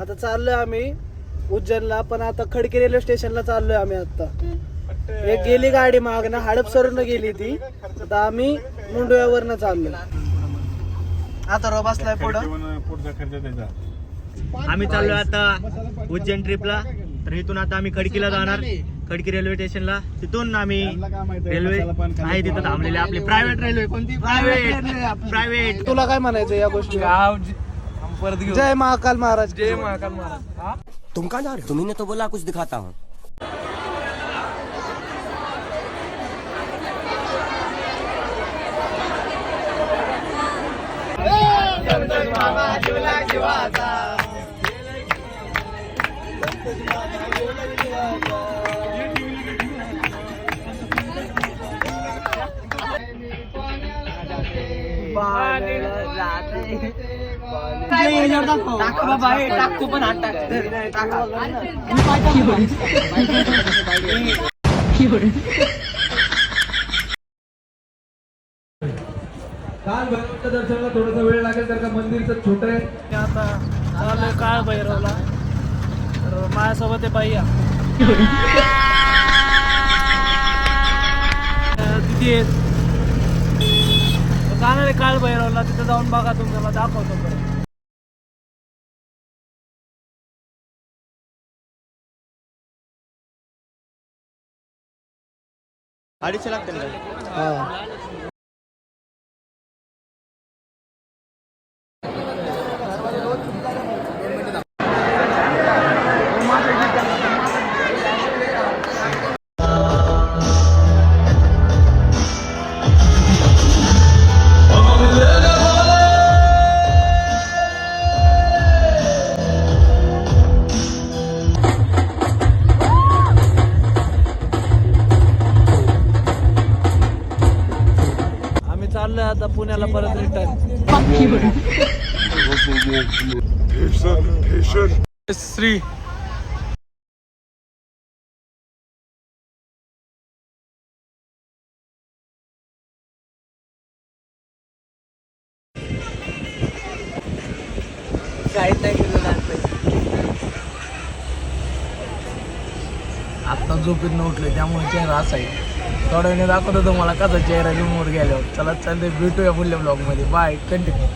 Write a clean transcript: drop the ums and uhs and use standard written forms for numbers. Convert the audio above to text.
आता चाललोय आम्ही उज्जैनला, पण आता खडकी रेल्वे स्टेशनला चाललोय आम्ही. आता एक गेली गाडी मागणं, हडपसरून गेली ती. आता आम्ही मुंडव्यावरनं चाललोय. आता रो बसलाय पुढं. आम्ही चाललोय आता उज्जैन ट्रिपला. तर इथून आता आम्ही खडकीला जाणार, खडकी रेल्वे स्टेशनला. तिथून आम्ही रेल्वे आहे तिथं थांबलेले आपली प्रायव्हेट रेल्वे. कोणती प्रायव्हेट? तुला काय म्हणायचं या गोष्टी? जय महाकाल महाराज. जय महाकाल महाराज. तुम कहाँ जा रहे हो? तुम्ही तो बोला कुछ दिखाता हूँ. काल भैरवच्या दर्शनाला थोडासा वेळ लागेल तर का मंदिरचं छोट आहे. आता चाललोय काळ भैरवला. तर माझ्यासोबत आहे बाई तिथे जाणार आहे काळ भैरवला. तिथे जाऊन बघा, तुम्हाला दाखवतो बरं. अडीचशे लागते ना. चाललोय आता पुण्याला परत रिटर्न. श्री काहीच नाही केलं. आता झोपेत उठले त्यामुळे चेहरा असा आहे. थोड्या वेळाने दाखवतो तुम्हाला कसा चेहरा रिमोट गेल्यावर. चला चालते, भेटूया पुढल्या ब्लॉग मध्ये. Bye, continue.